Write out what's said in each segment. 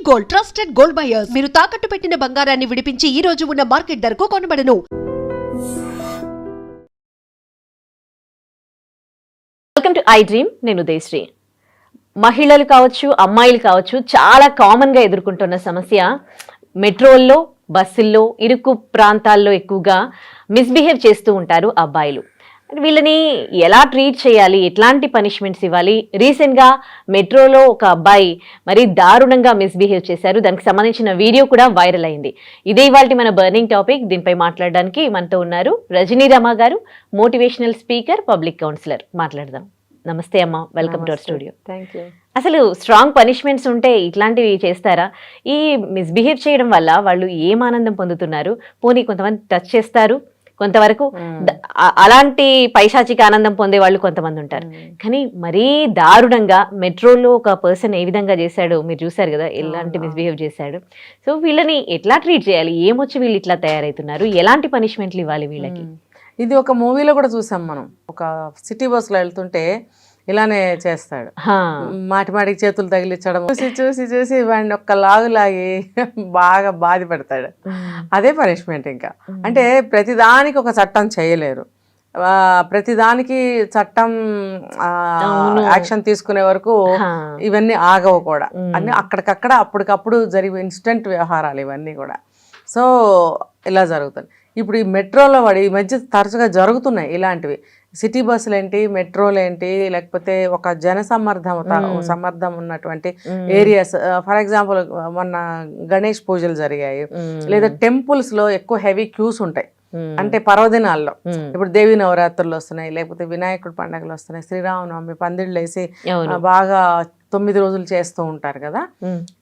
Gold trusted gold buyers మీరు తాకట్టు పెట్టిన బంగారాన్ని విడిపించి ఈ రోజు ఉన్న మార్కెట్ ధరకు కొనబడను. Welcome to I dream. నేను ఉదయశ్రీ. మహిళలు కావచ్చు, అమ్మాయిలు కావచ్చు, చాలా కామన్ గా ఎదుర్కొంటున్న సమస్య మెట్రోల్లో, బస్సుల్లో, ఇరుకు ప్రాంతాల్లో ఎక్కువగా మిస్బిహేవ్ చేస్తూ ఉంటారు అబ్బాయిలు. వీళ్ళని ఎలా ట్రీట్ చేయాలి, ఎట్లాంటి పనిష్మెంట్స్ ఇవ్వాలి? రీసెంట్గా మెట్రోలో ఒక అబ్బాయి మరి దారుణంగా మిస్బిహేవ్ చేశారు. దానికి సంబంధించిన వీడియో కూడా వైరల్ అయింది. ఇదే ఇవాళ మన బర్నింగ్ టాపిక్. దీనిపై మాట్లాడడానికి మనతో ఉన్నారు రజనీ రమ గారు, మోటివేషనల్ స్పీకర్, పబ్లిక్ కౌన్సిలర్. మాట్లాడదాం. నమస్తే అమ్మ, welcome to our studio. Thank you. అసలు స్ట్రాంగ్ పనిష్మెంట్స్ ఉంటే ఇట్లాంటివి చేస్తారా? ఈ మిస్బిహేవ్ చేయడం వల్ల వాళ్ళు ఏం ఆనందం పొందుతున్నారు? పోనీ కొంతమంది టచ్ చేస్తారు, కొంతవరకు అలాంటి పైశాచిక ఆనందం పొందే వాళ్ళు కొంతమంది ఉంటారు. కానీ మరీ దారుణంగా మెట్రోలో ఒక పర్సన్ ఏ విధంగా చేశాడు మీరు చూసారు కదా, ఎలాంటి మిస్బిహేవ్ చేశాడు. సో వీళ్ళని ఎట్లా ట్రీట్ చేయాలి? ఏమొచ్చి వీళ్ళు ఇట్లా తయారవుతున్నారు? ఎలాంటి పనిష్మెంట్లు ఇవ్వాలి వీళ్ళకి? ఇది ఒక మూవీలో కూడా చూసాం మనం. ఒక సిటీ బస్సులో వెళ్తుంటే ఇలానే చేస్తాడు, మాటి మాటికి చేతులు తగిలించడం, చూసి చూసి వాడిని ఒక్క లాగు లాగి బాగా బాధ పెడతాడు. అదే పనిష్మెంట్. ఇంకా అంటే ప్రతిదానికి ఒక చట్టం చేయలేరు, ప్రతిదానికి చట్టం యాక్షన్ తీసుకునే వరకు ఇవన్నీ ఆగవు కూడా. అన్ని అక్కడికక్కడ అప్పటికప్పుడు జరిగే ఇన్స్టెంట్ వ్యవహారాలు ఇవన్నీ కూడా. సో ఇలా జరుగుతుంది. ఇప్పుడు ఈ మెట్రోలో వాడు ఈ మధ్య తరచుగా జరుగుతున్నాయి ఇలాంటివి. సిటీ బస్సులు ఏంటి, మెట్రోలు ఏంటి, లేకపోతే ఒక సమర్థం ఉన్నటువంటి ఏరియాస్. ఫర్ ఎగ్జాంపుల్ మొన్న గణేష్ పూజలు జరిగాయి, లేదా టెంపుల్స్ లో ఎక్కువ హెవీ క్యూస్ ఉంటాయి. అంటే పర్వదినాల్లో ఇప్పుడు దేవి నవరాత్రులు వస్తున్నాయి, లేకపోతే వినాయకుడు పండుగలు వస్తున్నాయి, శ్రీరామనవమి పందిళ్ళు వేసి బాగా 9 రోజులు చేస్తూ ఉంటారు కదా.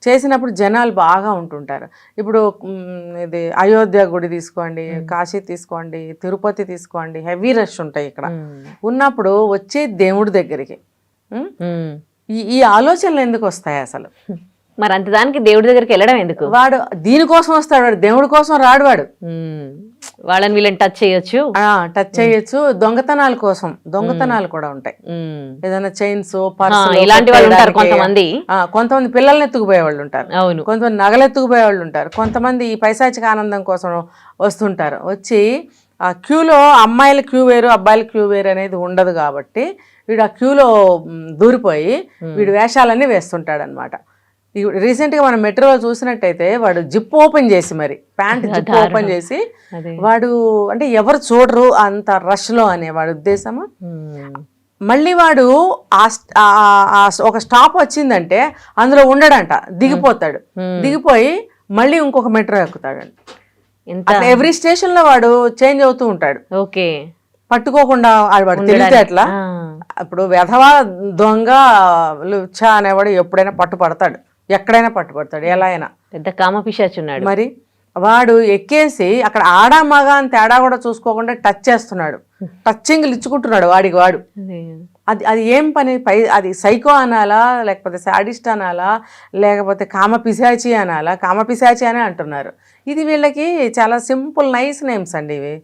చేసినప్పుడు జనాలు బాగా ఉంటుంటారు. ఇప్పుడు ఇది అయోధ్య గుడి తీసుకోండి, కాశీ తీసుకోండి, తిరుపతి తీసుకోండి, హెవీ రష్ ఉంటాయి ఇక్కడ. ఉన్నప్పుడు వచ్చే దేవుడి దగ్గరికి ఈ ఆలోచనలు ఎందుకు వస్తాయి అసలు? మరి అంత దానికి దేవుడి దగ్గరికి వెళ్ళడం ఎందుకు? వాడు దీనికోసం వస్తాడు, వాడు దేవుడి కోసం రాడు. వాడు వాళ్ళని వీళ్ళని టచ్ చేయొచ్చు. దొంగతనాల కోసం దొంగతనాలు కూడా ఉంటాయి. ఏదైనా చైన్స్, పర్స్, ఇలాంటి వాళ్ళు ఉంటారు. కొంతమంది పిల్లల్ని ఎత్తుకుపోయే వాళ్ళు ఉంటారు, కొంతమంది నగలు ఎత్తుకుపోయే వాళ్ళు ఉంటారు, కొంతమంది ఈ పైశాచిక ఆనందం కోసం వస్తుంటారు. వచ్చి ఆ క్యూలో అమ్మాయిల క్యూ వేరు, అబ్బాయిల క్యూ వేరు అనేది ఉండదు కాబట్టి వీడు ఆ క్యూలో దూరిపోయి వీడు వేషాలన్నీ వేస్తుంటాడు అనమాట. రీసెంట్గా మనం మెట్రోలో చూసినట్టయితే వాడు జిప్ ఓపెన్ చేసి, మరి ప్యాంట్ జిప్ ఓపెన్ చేసి, వాడు అంటే ఎవరు చూడరు అంత రష్లో అనే వాడి ఉద్దేశము. మళ్ళీ వాడు ఒక స్టాప్ వచ్చిందంటే అందులో ఉండడంట, దిగిపోతాడు. దిగిపోయి మళ్ళీ ఇంకొక మెట్రో ఎక్కుతాడు. ఎవ్రీ స్టేషన్ లో వాడు చేంజ్ అవుతూ ఉంటాడు. ఓకే, పట్టుకోకుండా వాడు తెలిస్తే అట్లా. ఇప్పుడు వెధవా దొంగ లుచ్చా అనేవాడు ఎప్పుడైనా పట్టుపడతాడు, ఎక్కడైనా పట్టుపడతాడు, ఎలా అయినా. పెద్ద కామపిశాచున్నాడు. మరి వాడు ఎక్కేసి అక్కడ ఆడా మగ అని తేడా కూడా చూసుకోకుండా టచ్ చేస్తున్నాడు, టచ్చింగ్లు ఇచ్చుకుంటున్నాడు వాడికి వాడు. అది ఏం పని? అది సైకో అనాలా, లేకపోతే సాడిస్ట్ అనాలా, లేకపోతే కామపిశాచి అనాలా? కామపిశాచి అనే అంటున్నారు. ఇది వీళ్ళకి చాలా సింపుల్ నైస్ నేమ్స్ అండి ఇవి.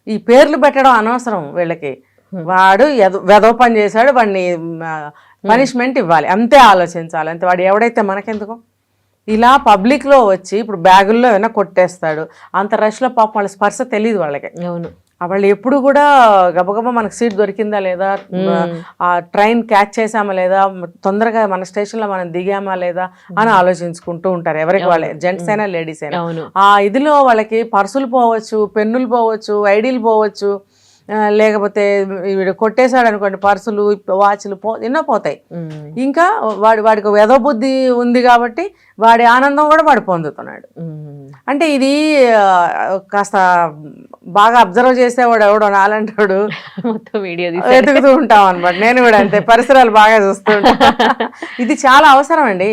ఈ పేర్లు పెట్టడం అనవసరం వీళ్ళకి. వాడు వెధవ పని చేశాడు, వాడిని పనిష్మెంట్ ఇవ్వాలి, అంతే ఆలోచించాలి, అంతే. వాడు ఎవడైతే మనకెందుకు? ఇలా పబ్లిక్లో వచ్చి ఇప్పుడు బ్యాగుల్లో ఏమైనా కొట్టేస్తాడు. అంత రష్లో పాపం వాళ్ళ స్పర్శ తెలియదు వాళ్ళకి. అవును, వాళ్ళు ఎప్పుడు కూడా గబగబా మనకు సీట్ దొరికిందా లేదా, ఆ ట్రైన్ క్యాచ్ చేసామా లేదా, తొందరగా మన స్టేషన్లో మనం దిగామా లేదా అని ఆలోచించుకుంటూ ఉంటారు, ఎవరికి వాళ్ళే, జెంట్స్ అయినా లేడీస్ అయినా. ఆ ఇదిలో వాళ్ళకి పర్సులు పోవచ్చు, పెన్నులు పోవచ్చు, ఐడీలు పోవచ్చు, లేకపోతే వీడు కొట్టేశాడు అనుకోండి, పర్సులు, వాచ్లు ఎన్నో పోతాయి. ఇంకా వాడికి వెధ బుద్ధి ఉంది కాబట్టి వాడి ఆనందం కూడా వాడు పొందుతున్నాడు. అంటే ఇది కాస్త బాగా అబ్జర్వ్ చేసేవాడు ఎవడో నాలంటాడు మొత్తం వీడియో వెతుకుతూ ఉంటాం అనమాట. నేను కూడా అంతే, పరిసరాలు బాగా చూస్తూ ఉంటాను. ఇది చాలా అవసరం అండి,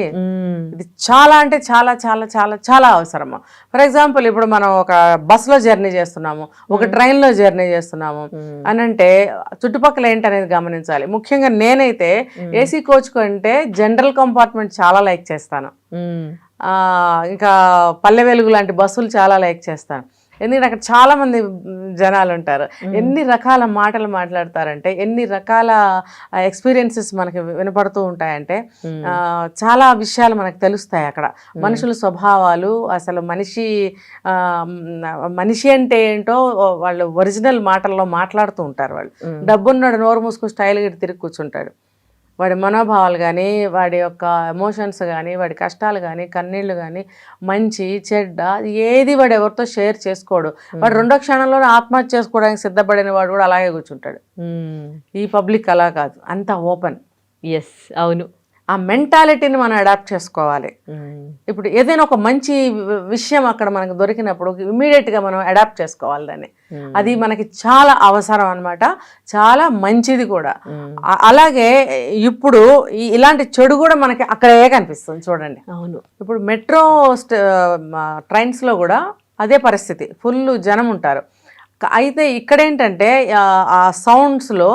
ఇది చాలా అంటే చాలా చాలా చాలా చాలా అవసరము. ఫర్ ఎగ్జాంపుల్ ఇప్పుడు మనం ఒక బస్సులో జర్నీ చేస్తున్నాము, ఒక ట్రైన్లో జర్నీ చేస్తున్నాము అని అంటే చుట్టుపక్కల ఏంటనేది గమనించాలి. ముఖ్యంగా నేనైతే ఏసీ కోచ్ కంటే జనరల్ కంపార్ట్మెంట్ చాలా లైక్ చేస్తాను. ఇంకా పల్లె వెలుగు లాంటి బస్సులు చాలా లైక్ చేస్తాను. ఎందుకంటే అక్కడ చాలా మంది జనాలు ఉంటారు. ఎన్ని రకాల మాటలు మాట్లాడతారంటే, ఎన్ని రకాల ఎక్స్పీరియన్సెస్ మనకి వినపడుతూ ఉంటాయంటే చాలా విషయాలు మనకు తెలుస్తాయి అక్కడ. మనుషుల స్వభావాలు, అసలు మనిషి అంటే ఏంటో వాళ్ళు ఒరిజినల్ మాటల్లో మాట్లాడుతూ ఉంటారు. వాళ్ళు డబ్బున్నాడు నోరు మూసుకుని స్టైల్గా తిరిగి కూర్చుంటాడు. వాడి మనోభావాలు కానీ, వాడి యొక్క ఎమోషన్స్ కానీ, వాడి కష్టాలు కానీ, కన్నీళ్లు కానీ, మంచి చెడ్డ ఏది వాడు ఎవరితో షేర్ చేసుకోడు. వాడు రెండో క్షణంలోనే ఆత్మహత్య చేసుకోవడానికి సిద్ధపడిన వాడు కూడా అలాగే కూర్చుంటాడు. ఈ పబ్లిక్ అలా కాదు, అంత ఓపెన్. ఎస్, అవును. ఆ మెంటాలిటీని మనం అడాప్ట్ చేసుకోవాలి. ఇప్పుడు ఏదైనా ఒక మంచి విషయం అక్కడ మనకు దొరికినప్పుడు ఇమ్మీడియట్గా మనం అడాప్ట్ చేసుకోవాలి దాన్ని. అది మనకి చాలా అవసరం అన్నమాట, చాలా మంచిది కూడా. అలాగే ఇప్పుడు ఇలాంటి చెడు కూడా మనకి అక్కడే కనిపిస్తుంది చూడండి. అవును, ఇప్పుడు మెట్రో ట్రైన్స్లో కూడా అదే పరిస్థితి, ఫుల్ జనం ఉంటారు. అయితే ఇక్కడ ఏంటంటే ఆ సౌండ్స్లో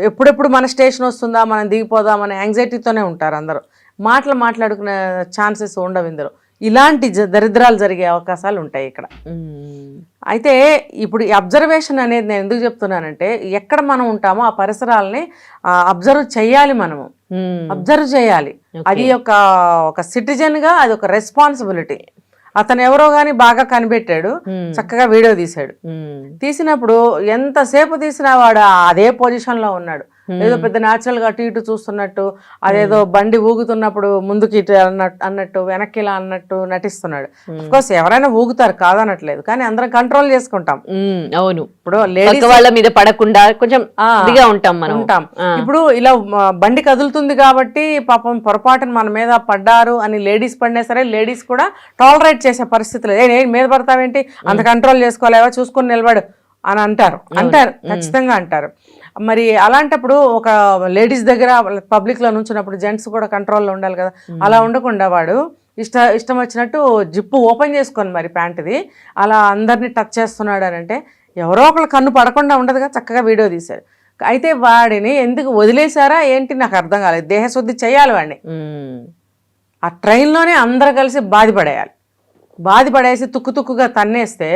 ఎప్పుడెప్పుడు మన స్టేషన్ వస్తుందా, మనం దిగిపోదామనే యాంగ్జైటీతోనే ఉంటారు అందరూ. మాట్లాడుకునే ఛాన్సెస్ ఉండవు ఇందులో. ఇలాంటి దరిద్రాలు జరిగే అవకాశాలు ఉంటాయి ఇక్కడ. అయితే ఇప్పుడు ఈ అబ్జర్వేషన్ అనేది నేను ఎందుకు చెప్తున్నానంటే, ఎక్కడ మనం ఉంటామో ఆ పరిసరాలని అబ్జర్వ్ చేయాలి, మనము అబ్జర్వ్ చేయాలి. అది ఒక సిటిజన్గా అది ఒక రెస్పాన్సిబిలిటీ. అతను ఎవరో గాని బాగా కనిపెట్టాడు, చక్కగా వీడియో తీశాడు. తీసినప్పుడు ఎంతసేపు తీసినా వాడు అదే పొజిషన్ లో ఉన్నాడు. ఏదో పెద్ద న్యాచురల్ గా అటు ఇటు చూస్తున్నట్టు, అదేదో బండి ఊగుతున్నప్పుడు ముందుకి ఇటు అన్నట్టు, వెనక్కి ఇలా అన్నట్టు నటిస్తున్నాడు. అఫ్కోర్స్ ఎవరైనా ఊగుతారు, కాదనట్లేదు, కానీ అందరం కంట్రోల్ చేసుకుంటాం. అవును, ఇప్పుడు లేడీస్ వాళ్ళ మీద పడకుండా కొంచెం ఉంటాం. ఇప్పుడు ఇలా బండి కదులుతుంది కాబట్టి పాపం పొరపాటున మన మీద పడ్డారు అని లేడీస్ పడినా సరే, లేడీస్ కూడా టాలరేట్ చేసే పరిస్థితి లేదు. ఏ మీద పడతావేంటి, అంత కంట్రోల్ చేసుకోలేవా, చూసుకొని నిలబడు అని అంటారు, ఖచ్చితంగా అంటారు. మరి అలాంటప్పుడు ఒక లేడీస్ దగ్గర పబ్లిక్లో నుంచినప్పుడు జెంట్స్ కూడా కంట్రోల్లో ఉండాలి కదా. అలా ఉండకుండా వాడు ఇష్టం వచ్చినట్టు జిప్పు ఓపెన్ చేసుకొని మరి ప్యాంటుది అలా అందరినీ టచ్ చేస్తున్నాడు అని అంటే ఎవరో ఒకళ్ళు కన్ను పడకుండా ఉండదుగా, చక్కగా వీడియో తీశారు. అయితే వాడిని ఎందుకు వదిలేశారా ఏంటి నాకు అర్థం కాలేదు. దేహశుద్ధి చేయాలి వాడిని. ఆ ట్రైన్లోనే అందరు కలిసి బాధపడేసి తుక్కుగా తన్నేస్తే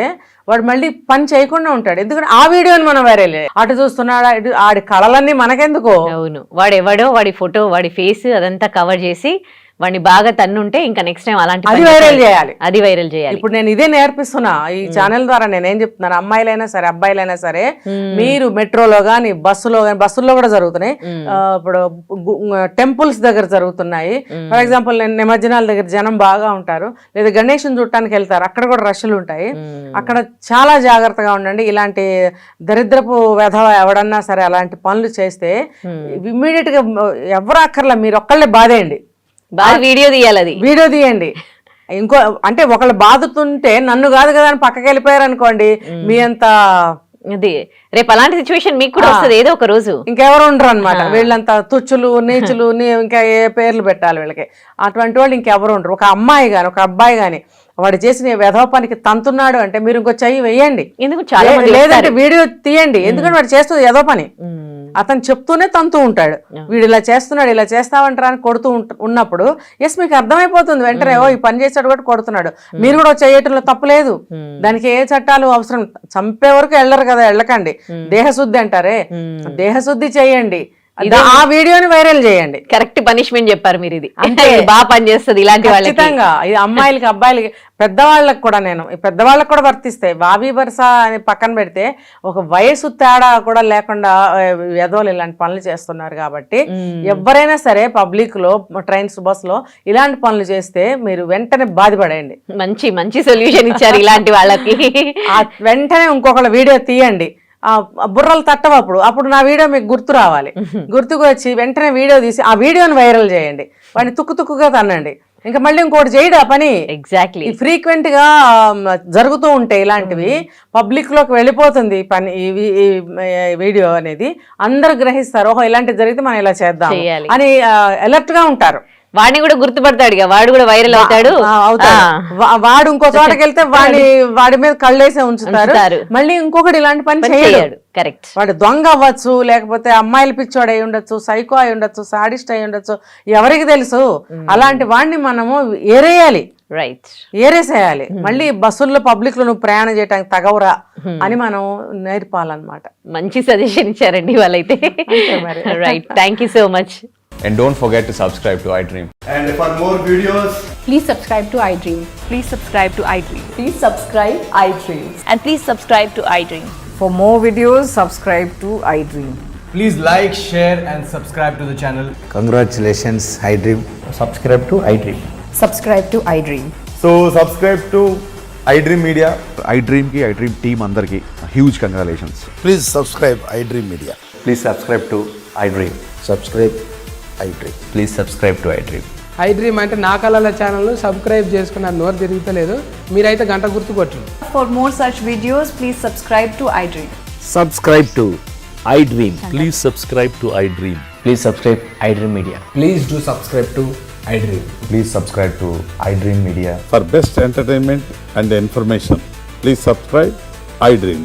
వాడు మళ్ళీ పని చేయకుండా ఉంటాడు. ఎందుకంటే ఆ వీడియోని మనం వైరల్ అటు చూస్తున్నాడా, ఆడి కళలన్నీ మనకెందుకు. అవును, వాడెవడో వాడి ఫోటో, వాడి ఫేస్ అదంతా కవర్ చేసి వాడిని బాగా తన్నుంటే ఇంకా నెక్స్ట్ టైం అలాంటి అది వైరల్ చేయాలి. ఇప్పుడు నేను ఇదే నేర్పిస్తున్నా ఈ ఛానల్ ద్వారా. నేనేం చెప్తున్నాను, అమ్మాయిలైనా సరే అబ్బాయిలైనా సరే, మీరు మెట్రోలో కానీ బస్సుల్లో కూడా జరుగుతున్నాయి. ఇప్పుడు టెంపుల్స్ దగ్గర జరుగుతున్నాయి. ఫర్ ఎగ్జాంపుల్ నేను నిమజ్జనాల దగ్గర జనం బాగా ఉంటారు, లేదా గణేషుని చూడటానికి వెళ్తారు, అక్కడ కూడా రష్లు ఉంటాయి. అక్కడ చాలా జాగ్రత్తగా ఉండండి. ఇలాంటి దరిద్రపు వెధవ ఎవడన్నా సరే అలాంటి పనులు చేస్తే ఇమ్మీడియట్ గా ఎవరు అక్కర్లా, మీరు ఒక్కళ్ళే బాధేయండి, వీడియో తీయండి. ఇంకో అంటే ఒకళ్ళు బాధతుంటే నన్ను కాదు కదా అని పక్కకి వెళ్ళిపోయారు అనుకోండి, మీ అంత అది రేపు అలాంటి సిచ్యువేషన్ మీకు కూడా వస్తుంది ఏదో ఒక రోజు. ఇంకెవరు ఉండరు అనమాట. వీళ్ళంతా తుచ్చులు నీచులు ఇంకా ఏ పేర్లు పెట్టాలి వీళ్ళకి, అటువంటి వాళ్ళు ఇంకెవరు ఉండరు. ఒక అమ్మాయి గాని ఒక అబ్బాయి గాని వాడు చేసిన వెధవ పనికి తంతున్నాడు అంటే మీరు ఇంకో చెయ్యి వేయండి, లేదంటే వీడియో తీయండి. ఎందుకంటే వాడు చేస్తుంది ఏదో పని, అతను చెప్తూనే తంతూ ఉంటాడు. వీడు ఇలా చేస్తున్నాడు, ఇలా చేస్తావంటారా అని కొడుతూ ఉన్నప్పుడు ఎస్ మీకు అర్థమైపోతుంది వెంటనే, ఓ ఈ పని చేశాడు కూడా కొడుతున్నాడు, మీరు కూడా చేయటంలో తప్పులేదు. దానికి ఏ చట్టాలు అవసరం, చంపే వరకు వెళ్ళరు కదా, వెళ్ళకండి. దేహశుద్ధి అంటారే, దేహశుద్ధి చేయండి. ఆ వీడియోని వైరల్ చేయండి. కరెక్ట్ పనిష్మెంట్ చెప్పారు మీరు. ఇది అంటే బాగా పనిచేస్తుంది ఇలాంటి వాళ్ళకి. ఖచ్చితంగా ఇది అమ్మాయిలకి అబ్బాయిలకి పెద్దవాళ్ళకి కూడా, నేను పెద్దవాళ్ళకి కూడా వర్తిస్తాయి. వావి వరుస అని పక్కన పెడితే ఒక వయసు తేడా కూడా లేకుండా ఎదవలు ఇలాంటి పనులు చేస్తున్నారు. కాబట్టి ఎవరైనా సరే పబ్లిక్ లో ట్రైన్స్ బస్ లో ఇలాంటి పనులు చేస్తే మీరు వెంటనే బాధపడేయండి. మంచి సొల్యూషన్ ఇచ్చారు ఇలాంటి వాళ్ళకి. వెంటనే ఇంకొకళ్ళ వీడియో తీయండి, బుర్రలు తట్టవు. అప్పుడు నా వీడియో మీకు గుర్తు రావాలి. గుర్తుకు వచ్చి వెంటనే వీడియో తీసి ఆ వీడియోని వైరల్ చేయండి, వాడిని తుక్కుగా తన్నండి. ఇంకా మళ్ళీ ఇంకోటి చేయడు ఆ పని. ఎగ్జాక్ట్లీ ఫ్రీక్వెంట్ గా జరుగుతూ ఉంటాయి ఇలాంటివి, పబ్లిక్ లోకి వెళ్ళిపోతుంది పని. ఈ వీడియో అనేది అందరు గ్రహిస్తారు, ఓహో ఇలాంటివి జరిగితే మనం ఇలా చేద్దాం అని అలర్ట్ గా ఉంటారు. వాడిని కూడా గుర్తుపడతాడు, వాడు కూడా వైరల్ అవుతాడు. వాడు ఇంకో చోటకి వెళ్తే వాడి మీద కళ్ళేసే ఉంచుతారు, మళ్ళీ ఇంకొకటి ఇలాంటి పని చేయడు. కరెక్ట్. వాడు దొంగ అవ్వచ్చు, లేకపోతే అమ్మాయిలు పిచ్చోడు అయి ఉండొచ్చు, సైకో అయి ఉండొచ్చు, సాడిస్ట్ అయి ఉండొచ్చు, ఎవరికి తెలుసు. అలాంటి వాడిని మనము ఏరేయాలి. రైట్. ఏరేసేయాలి. మళ్ళీ బస్సుల్లో పబ్లిక్ లో నువ్వు ప్రయాణం చేయడానికి తగవరా అని మనం నేర్పాలన్నమాట. మంచి సజెషన్ ఇచ్చారండి వాళ్ళైతే. మరి. Right, thank you so much. And don't forget to subscribe to iDream. And for more videos, Please subscribe to iDream. Please subscribe to iDream. Please subscribe iDream. And please subscribe to iDream. For more videos, subscribe to iDream. please like, share, and subscribe to the channel. Congratulations, iDream. Subscribe to iDream. Subscribe to iDream. So subscribe to iDream Media. iDream की iDream team अंदर की huge congratulations. Please subscribe iDream Media. Please subscribe to iDream. Subscribe iDream. Please subscribe to iDream. iDream అంటే నా కళల channel subscribe చేసుకున్న నోరు తిరుగుతలేదు, మీరైతే గంట గుర్తు కొట్టండి. For more such videos, please subscribe to iDream. Subscribe to iDream. Please subscribe to iDream. Please subscribe iDream Media. Please do subscribe to iDream. Please subscribe to iDream Media. For best entertainment and information, please subscribe iDream.